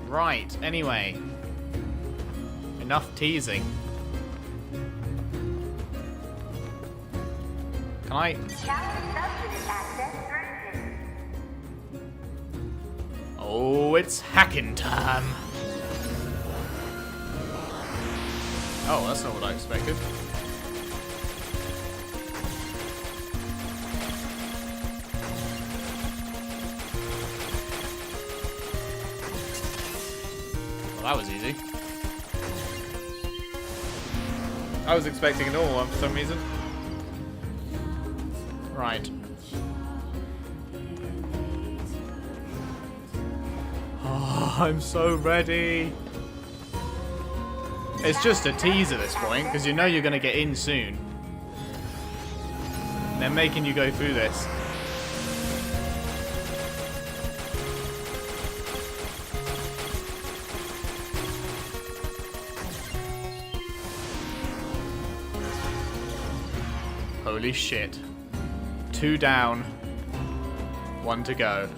Right, anyway. Enough teasing. Can I... Oh, it's hacking time. Oh, that's not what I expected. Well, that was easy. I was expecting a normal one for some reason. Right. Oh, I'm so ready. It's just a tease at this point, because you know you're going to get in soon. They're making you go through this. Holy shit. 2 down. 1 to go.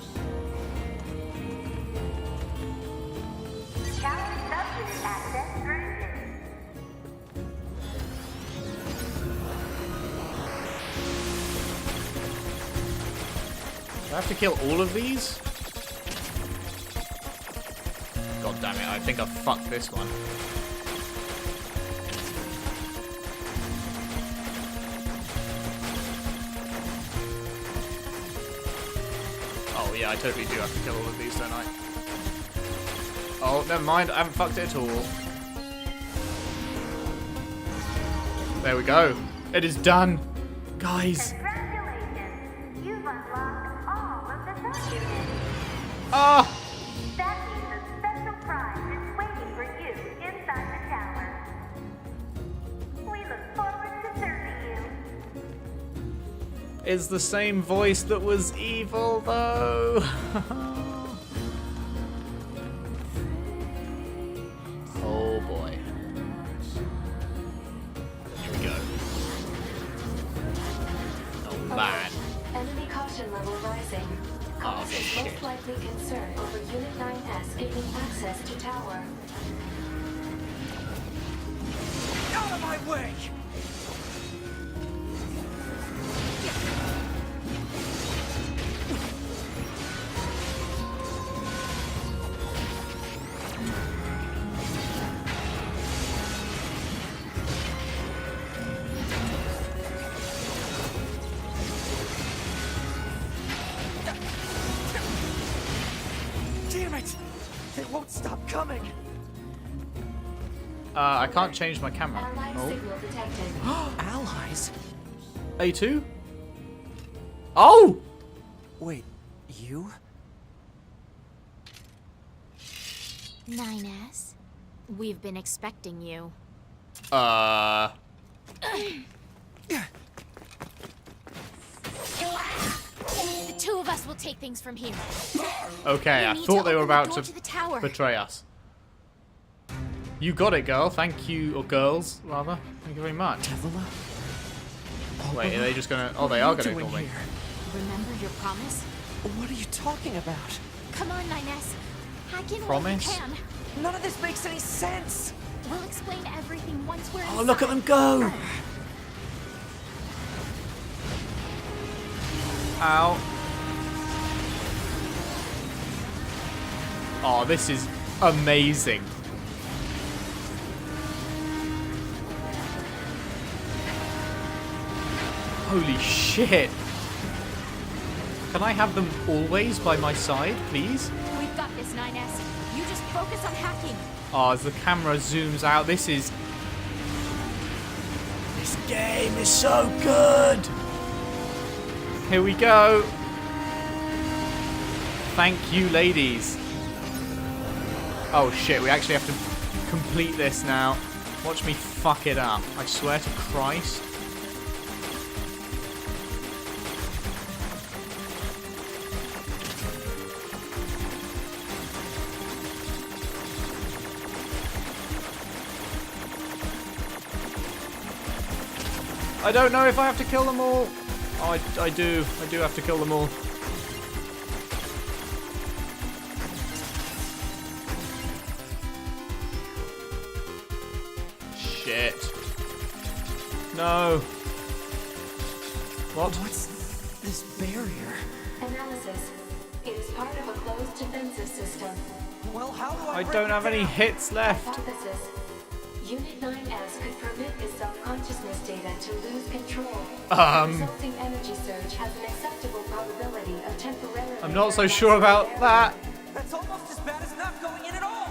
Do I have to kill all of these? God damn it, I think I've fucked this one. Oh yeah, I totally do have to kill all of these, don't I? Oh, never mind, I haven't fucked it at all. There we go. It is done. Guys. Ah! That means a special prize is waiting for you inside the tower. We look forward to serving you. Is the same voice that was evil, though. Oh boy. Here we go. Oh man. Enemy caution level rising. Oh Cause is shit. most likely concerned over Unit 9S gaining access to tower. Out of my way! Damn it! They won't stop coming! I can't change my camera. Allied Oh. signal detected. Allies? A2? Oh! Wait, you? 9S, we've been expecting you. The two of us will take things from here. Okay, I We need thought they were open the about door to the tower. betray us. You got it, girl. Thank you, or girls, rather. Thank you very much. Devila? Wait, are they just gonna... Oh, they are gonna doing kill me. here? Remember your promise? What are you talking about? Come on, 9S. Hack in Promise? while you can. None of this makes any sense! We'll explain everything once we're Oh, look at them inside. go! Ow. Oh, this is amazing. Holy shit. Can I have them always by my side, please? We've got this, 9S. You just focus on hacking. Oh, as the camera zooms out, this game is so good. Here we go. Thank you, ladies. Oh shit, we actually have to complete this now. Watch me fuck it up. I swear to Christ. I don't know if I have to kill them all. Oh, I do. I do have to kill them all. shit. No. What? What's this barrier? Analysis. It is part of a closed defensive system. Well, how do I I break don't it have any down? hits left. Hypothesis. Unit 9S could permit the self-consciousness data to lose control. The resulting energy surge has an acceptable probability of temporarily... I'm not so sure about that. That's almost as bad as not going in at all.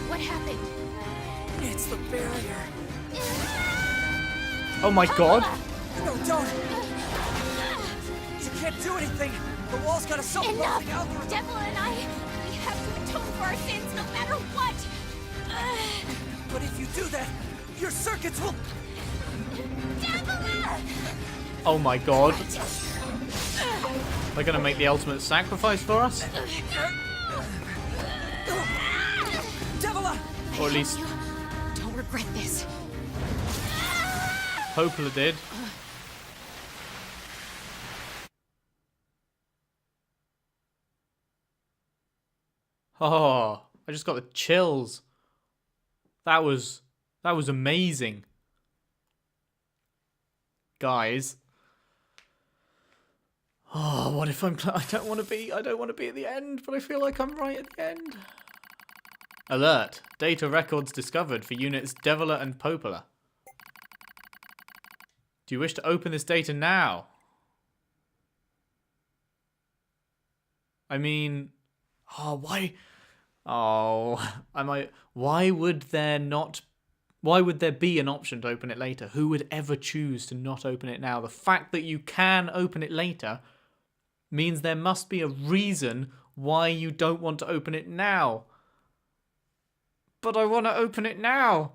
What happened? It's the barrier. Oh my god. No, don't. You can't do anything. The wall's got a self-closing Enough! algorithm. Devil and I, we have to atone for our sins no matter what! But if you do that, your circuits will... Devil! Oh my god. They're gonna make the ultimate sacrifice for us? Devila! Or at least You don't regret this. Popola did. Oh, I just got the chills. That was amazing. Guys. Oh, what if I don't want to be at the end, but I feel like I'm right at the end. Alert. Data records discovered for units Devila and Popola. Do you wish to open this data now? I mean, why? Why would there be an option to open it later? Who would ever choose to not open it now? The fact that you can open it later means there must be a reason why you don't want to open it now. But I want to open it now.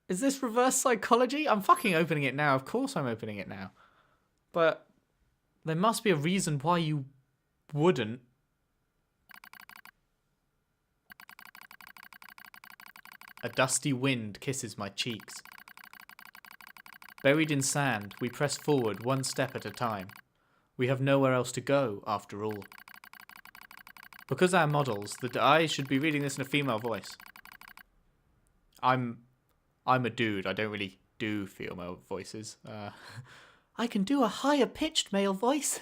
Is this reverse psychology? I'm fucking opening it now. Of course I'm opening it now. But there must be a reason why you wouldn't. A dusty wind kisses my cheeks. Buried in sand, we press forward one step at a time. We have nowhere else to go, after all. Because our models, I should be reading this in a female voice. I'm a dude. I don't really do female voices. I can do a higher pitched male voice.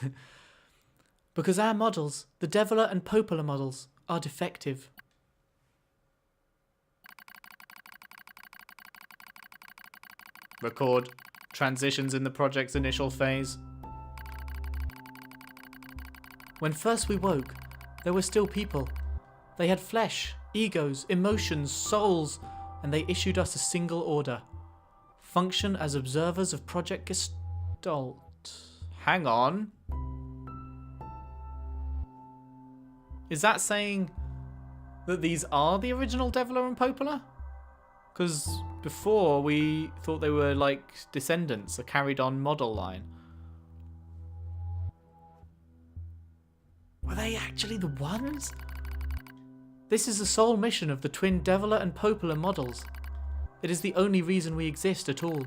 Because our models, the Devila and Popola models, are defective. Record transitions in the project's initial phase. When first we woke, there were still people. They had flesh, egos, emotions, souls, and they issued us a single order. Function as observers of Project Gestalt. Hang on. Is that saying that these are the original Devila and Popola? Because before we thought they were like descendants, a carried on model line. Were they actually the ones? This is the sole mission of the twin Devila and Popola models. It is the only reason we exist at all.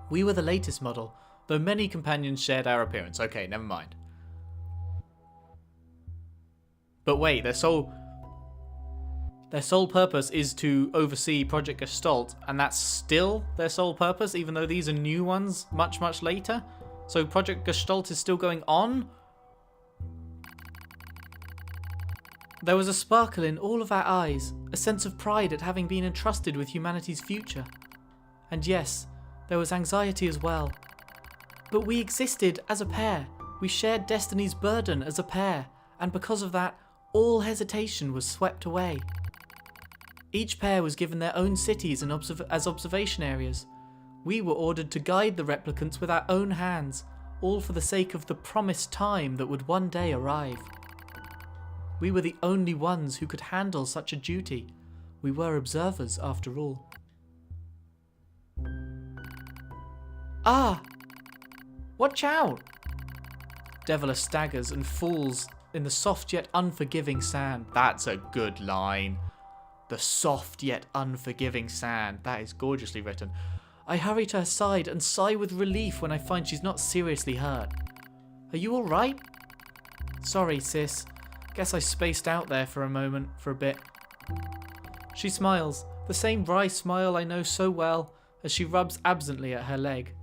We were the latest model, though many companions shared our appearance. Okay, never mind. But wait, their sole purpose is to oversee Project Gestalt, and that's still their sole purpose, even though these are new ones much, much later? So Project Gestalt is still going on? There was a sparkle in all of our eyes, a sense of pride at having been entrusted with humanity's future. And yes, there was anxiety as well. But we existed as a pair. We shared destiny's burden as a pair, and because of that, all hesitation was swept away. Each pair was given their own cities and as observation areas. We were ordered to guide the replicants with our own hands, all for the sake of the promised time that would one day arrive. We were the only ones who could handle such a duty. We were observers, after all. Ah! Watch out! Devila staggers and falls in the soft yet unforgiving sand. That's a good line. The soft yet unforgiving sand. That is gorgeously written. I hurry to her side and sigh with relief when I find she's not seriously hurt. Are you alright? Sorry, sis. Guess I spaced out there for a bit. She smiles, the same wry smile I know so well, as she rubs absently at her leg.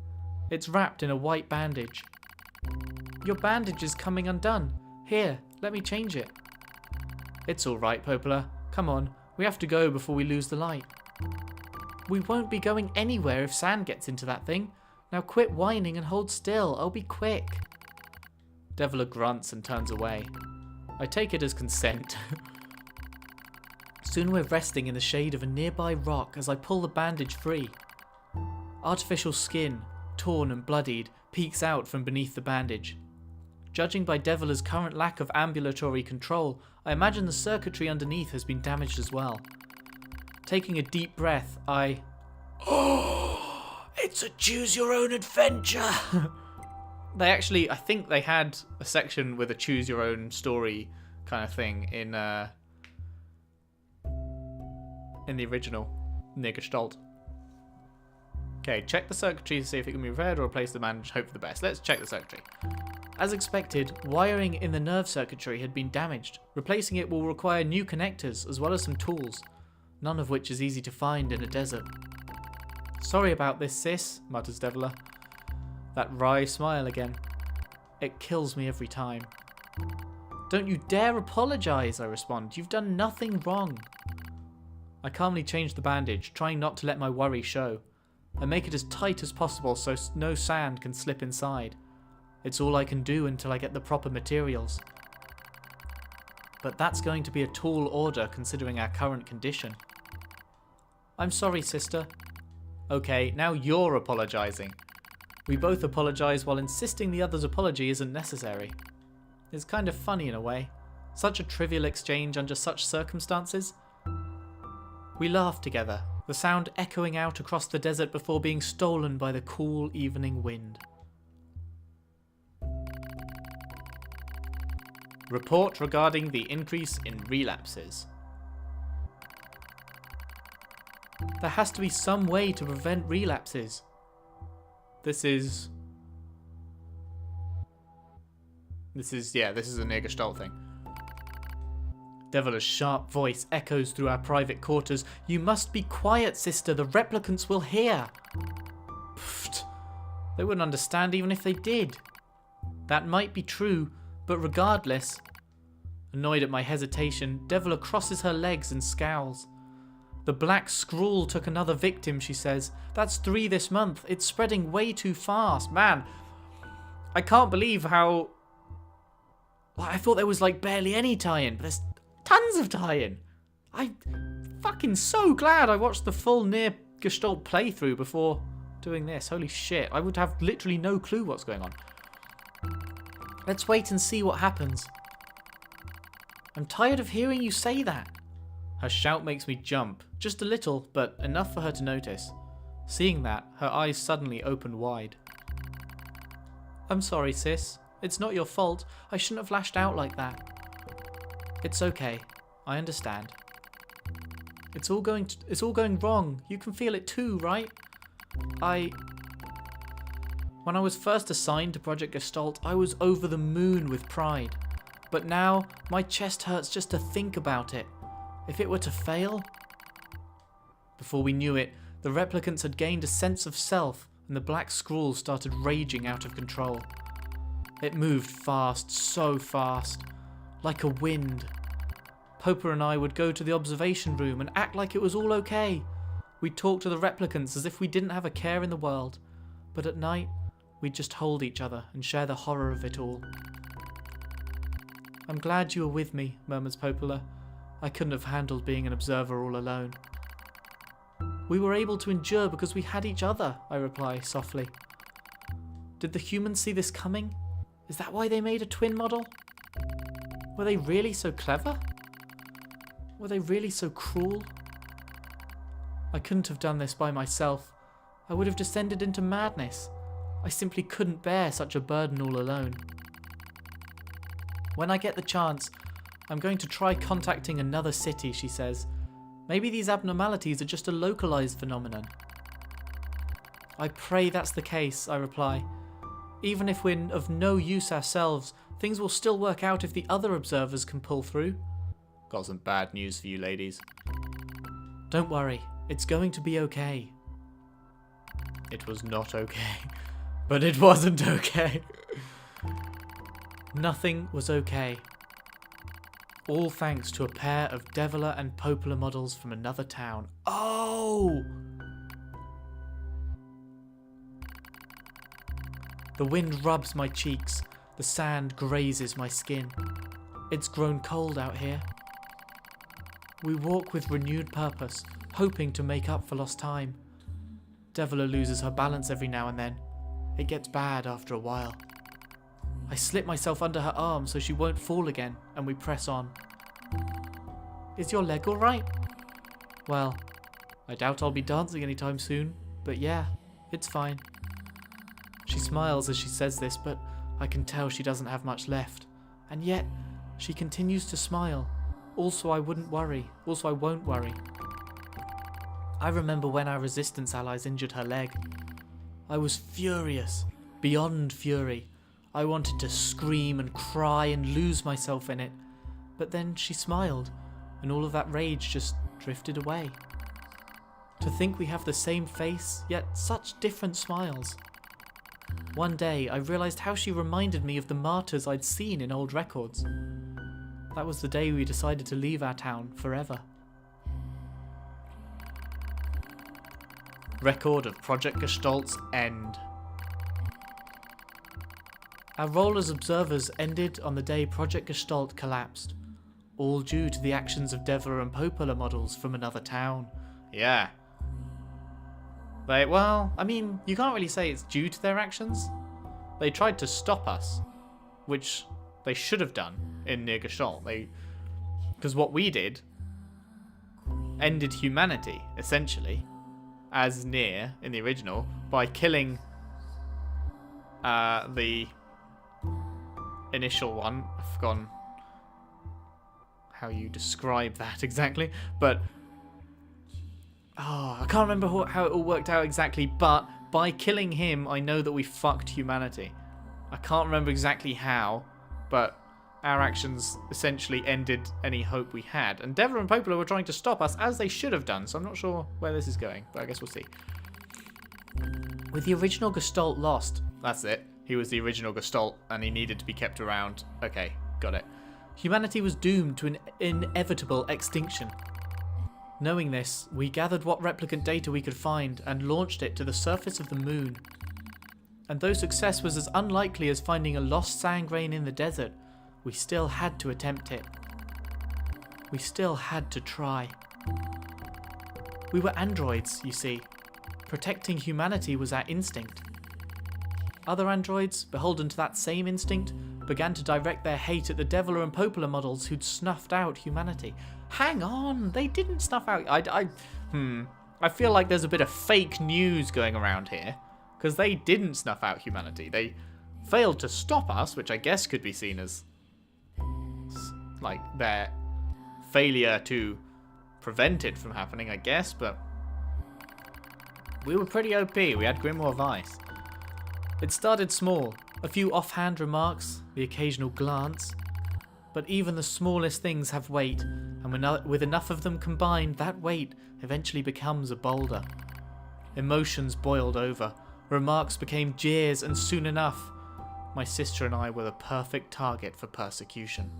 It's wrapped in a white bandage. Your bandage is coming undone. Here, let me change it. It's alright, Popola. Come on, we have to go before we lose the light. We won't be going anywhere if sand gets into that thing. Now quit whining and hold still. I'll be quick. Devila grunts and turns away. I take it as consent. Soon we're resting in the shade of a nearby rock as I pull the bandage free. Artificial skin, torn and bloodied, peeks out from beneath the bandage. Judging by Devila's current lack of ambulatory control, I imagine the circuitry underneath has been damaged as well. Taking a deep breath, Oh, it's a choose-your-own-adventure! I think they had a section with a choose-your-own-story kind of thing in the original Nier Gestalt. Okay, check the circuitry to see if it can be repaired or replace the bandage. Hope for the best. Let's check the circuitry. As expected, wiring in the nerve circuitry had been damaged. Replacing it will require new connectors as well as some tools, none of which is easy to find in a desert. Sorry about this, sis, mutters Devila. That wry smile again. It kills me every time. Don't you dare apologise, I respond. You've done nothing wrong. I calmly change the bandage, trying not to let my worry show. I make it as tight as possible so no sand can slip inside. It's all I can do until I get the proper materials. But that's going to be a tall order considering our current condition. I'm sorry, sister. Okay, now you're apologising. We both apologise while insisting the other's apology isn't necessary. It's kind of funny in a way. Such a trivial exchange under such circumstances. We laugh together, the sound echoing out across the desert before being stolen by the cool evening wind. Report regarding the increase in relapses. There has to be some way to prevent relapses. This is a Nier Gestalt thing. Devila's sharp voice echoes through our private quarters. You must be quiet, sister. The replicants will hear. Pfft. They wouldn't understand even if they did. That might be true, but regardless. Annoyed at my hesitation, Devila crosses her legs and scowls. The black scrawl took another victim, she says. That's 3 this month. It's spreading way too fast. Man, I can't believe how... I thought there was like barely any tie-in, but there's tons of tie-in. I'm fucking so glad I watched the full Nier Gestalt playthrough before doing this. Holy shit, I would have literally no clue what's going on. Let's wait and see what happens. I'm tired of hearing you say that. Her shout makes me jump, just a little, but enough for her to notice. Seeing that, her eyes suddenly open wide. I'm sorry, sis. It's not your fault. I shouldn't have lashed out like that. It's okay. I understand. It's all going wrong. You can feel it too, right? When I was first assigned to Project Gestalt, I was over the moon with pride. But now, my chest hurts just to think about it. If it were to fail? Before we knew it, the replicants had gained a sense of self, and the black scrawl started raging out of control. It moved fast, so fast, like a wind. Popa and I would go to the observation room and act like it was all okay. We'd talk to the replicants as if we didn't have a care in the world. But at night, we'd just hold each other and share the horror of it all. I'm glad you were with me, murmurs Popola. I couldn't have handled being an observer all alone. We were able to endure because we had each other, I reply softly. Did the humans see this coming? Is that why they made a twin model? Were they really so clever? Were they really so cruel? I couldn't have done this by myself. I would have descended into madness. I simply couldn't bear such a burden all alone. When I get the chance, I'm going to try contacting another city, she says. Maybe these abnormalities are just a localized phenomenon. I pray that's the case, I reply. Even if we're of no use ourselves, things will still work out if the other observers can pull through. Got some bad news for you ladies. Don't worry, it's going to be okay. It was not okay. But it wasn't okay. Nothing was okay. All thanks to a pair of Deviler and Popola models from another town. Oh! The wind rubs my cheeks. The sand grazes my skin. It's grown cold out here. We walk with renewed purpose, hoping to make up for lost time. Deviler loses her balance every now and then. It gets bad after a while. I slip myself under her arm so she won't fall again, and we press on. Is your leg alright? Well, I doubt I'll be dancing anytime soon, but yeah, it's fine. She smiles as she says this, but I can tell she doesn't have much left. And yet, she continues to smile. Also, I won't worry. I remember when our resistance allies injured her leg. I was furious, beyond fury. I wanted to scream and cry and lose myself in it. But then she smiled, and all of that rage just drifted away. To think we have the same face, yet such different smiles. One day, I realised how she reminded me of the martyrs I'd seen in old records. That was the day we decided to leave our town forever. Record of Project Gestalt's end. Our role as observers ended on the day Project Gestalt collapsed, all due to the actions of Deviler and Popola models from another town. Yeah. Well, I mean, you can't really say it's due to their actions. They tried to stop us, which they should have done in Nier Gestalt. Because what we did ended humanity, essentially, as Nier in the original, by killing the initial one. I've forgotten how you describe that exactly, but I can't remember how it all worked out exactly, but by killing him, I know that we fucked humanity. I can't remember exactly how, but our actions essentially ended any hope we had. And Deviler and Popola were trying to stop us, as they should have done, so I'm not sure where this is going, but I guess we'll see. With the original Gestalt lost, that's it. He was the original Gestalt, and he needed to be kept around. Okay, got it. Humanity was doomed to an inevitable extinction. Knowing this, we gathered what replicant data we could find and launched it to the surface of the moon. And though success was as unlikely as finding a lost sand grain in the desert, we still had to attempt it. We still had to try. We were androids, you see. Protecting humanity was our instinct. Other androids, beholden to that same instinct, began to direct their hate at the Deviler and Popola models who'd snuffed out humanity. Hang on, they didn't snuff out... I feel like there's a bit of fake news going around here, because they didn't snuff out humanity. They failed to stop us, which I guess could be seen as like their failure to prevent it from happening, I guess, but we were pretty OP. We had Grimoire of Ice. It started small, a few offhand remarks, the occasional glance, but even the smallest things have weight, and with enough of them combined, that weight eventually becomes a boulder. Emotions boiled over, remarks became jeers, and soon enough, my sister and I were the perfect target for persecution.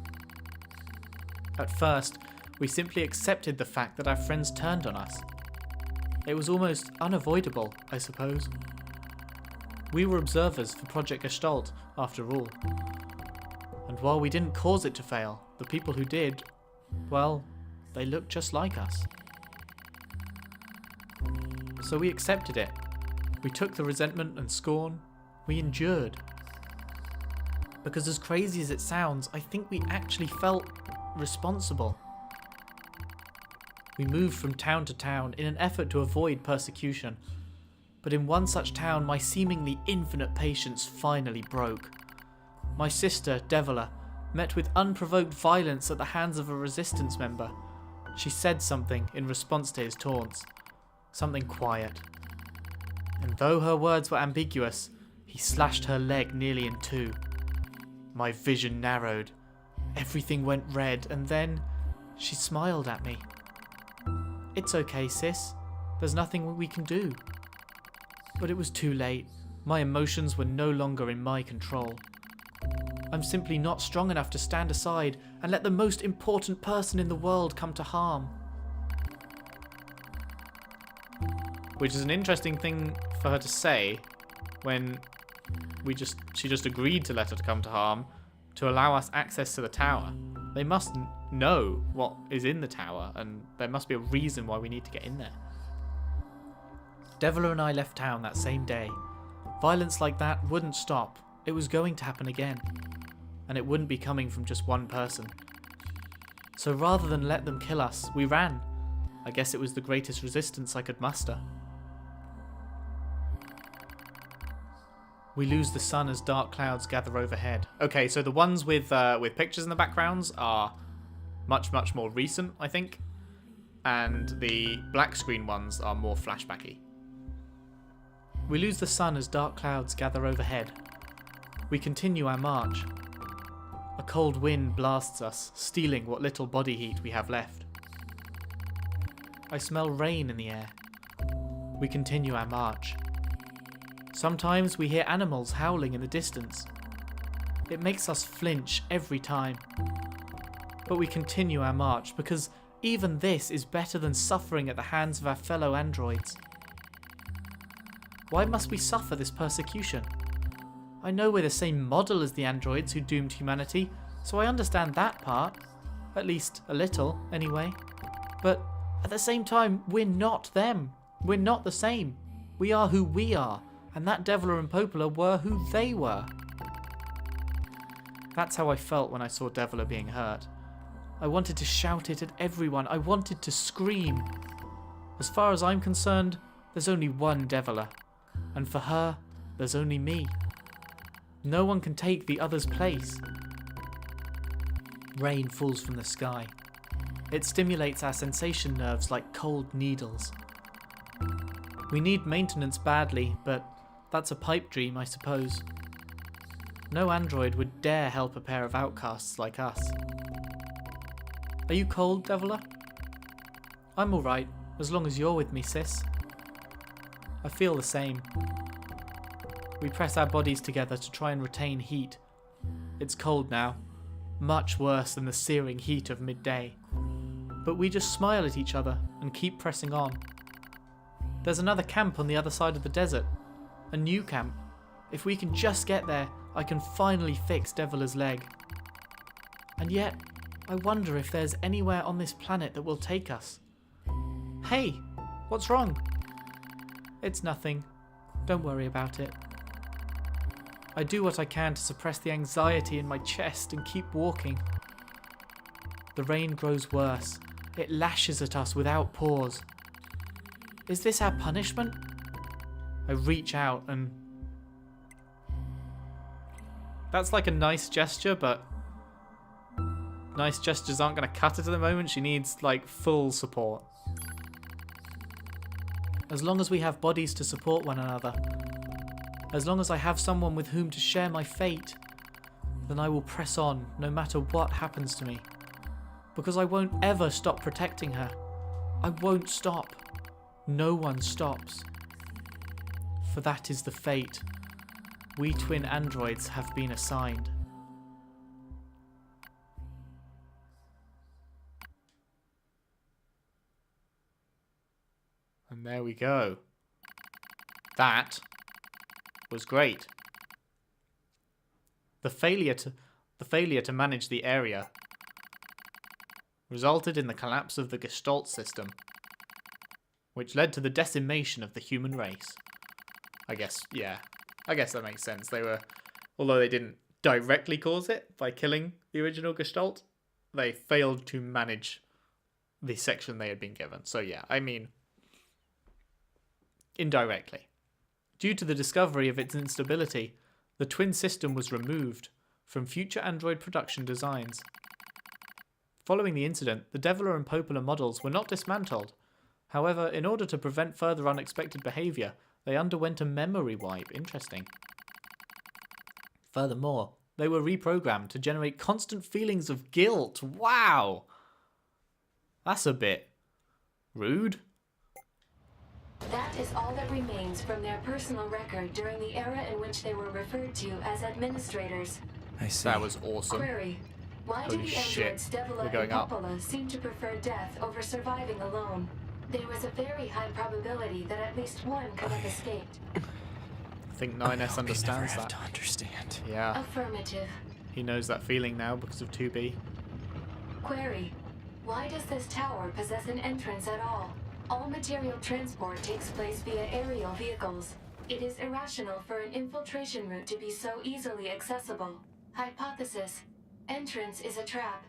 At first, we simply accepted the fact that our friends turned on us. It was almost unavoidable, I suppose. We were observers for Project Gestalt, after all. And while we didn't cause it to fail, the people who did, well, they looked just like us. So we accepted it. We took the resentment and scorn. We endured. Because as crazy as it sounds, I think we actually felt responsible. We moved from town to town in an effort to avoid persecution. But in one such town, my seemingly infinite patience finally broke. My sister, Deviler, met with unprovoked violence at the hands of a resistance member. She said something in response to his taunts. Something quiet. And though her words were ambiguous, he slashed her leg nearly in two. My vision narrowed. Everything went red, and then she smiled at me. It's okay, sis. There's nothing we can do. But it was too late. My emotions were no longer in my control. I'm simply not strong enough to stand aside and let the most important person in the world come to harm. Which is an interesting thing for her to say when she just agreed to let her come to harm to allow us access to the tower. They must know what is in the tower, and there must be a reason why we need to get in there. Devler and I left town that same day. Violence like that wouldn't stop. It was going to happen again. And it wouldn't be coming from just one person. So rather than let them kill us, we ran. I guess it was the greatest resistance I could muster. We lose the sun as dark clouds gather overhead. Okay, so the ones with pictures in the backgrounds are much more recent, I think. And the black screen ones are more flashbacky. We lose the sun as dark clouds gather overhead. We continue our march. A cold wind blasts us, stealing what little body heat we have left. I smell rain in the air. We continue our march. Sometimes we hear animals howling in the distance. It makes us flinch every time. But we continue our march because even this is better than suffering at the hands of our fellow androids. Why must we suffer this persecution? I know we're the same model as the androids who doomed humanity, so I understand that part. At least a little, anyway. But at the same time, we're not them. We're not the same. We are who we are, and that Devler and Popola were who they were. That's how I felt when I saw Devler being hurt. I wanted to shout it at everyone. I wanted to scream. As far as I'm concerned, there's only one Devler. And for her, there's only me. No one can take the other's place. Rain falls from the sky. It stimulates our sensation nerves like cold needles. We need maintenance badly, but that's a pipe dream, I suppose. No android would dare help a pair of outcasts like us. Are you cold, Devler? I'm alright, as long as you're with me, sis. I feel the same. We press our bodies together to try and retain heat. It's cold now, much worse than the searing heat of midday. But we just smile at each other and keep pressing on. There's another camp on the other side of the desert. A new camp. If we can just get there, I can finally fix Devler's leg. And yet, I wonder if there's anywhere on this planet that will take us. Hey, what's wrong? It's nothing. Don't worry about it. I do what I can to suppress the anxiety in my chest and keep walking. The rain grows worse. It lashes at us without pause. Is this our punishment? I reach out and... That's like a nice gesture, but... nice gestures aren't going to cut it at the moment. She needs, like, full support. As long as we have bodies to support one another, as long as I have someone with whom to share my fate, then I will press on no matter what happens to me. Because I won't ever stop protecting her. I won't stop. No one stops. For that is the fate we twin androids have been assigned. And there we go. That was great. The failure to manage the area resulted in the collapse of the Gestalt system, which led to the decimation of the human race. I guess that makes sense. Although they didn't directly cause it by killing the original Gestalt, they failed to manage the section they had been given. So yeah, I mean, indirectly. Due to the discovery of its instability, the twin system was removed from future Android production designs. Following the incident, the Devler and Popola models were not dismantled, However, in order to prevent further unexpected behaviour, they underwent a memory wipe. Interesting. Furthermore, they were reprogrammed to generate constant feelings of guilt. Wow! That's a bit rude. That is all that remains from their personal record during the era in which they were referred to as administrators. I see. That was awesome. Query: why do Holy the shit. androids Devila We're going and up. Coppola seem to prefer death over surviving alone? There was a very high probability that at least one could have escaped. I think 9S understands have that. to understand. Yeah, Affirmative. he knows that feeling now because of 2B. Query: why does this tower possess an entrance at all? All material transport takes place via aerial vehicles. It is irrational for an infiltration route to be so easily accessible. Hypothesis: entrance is a trap.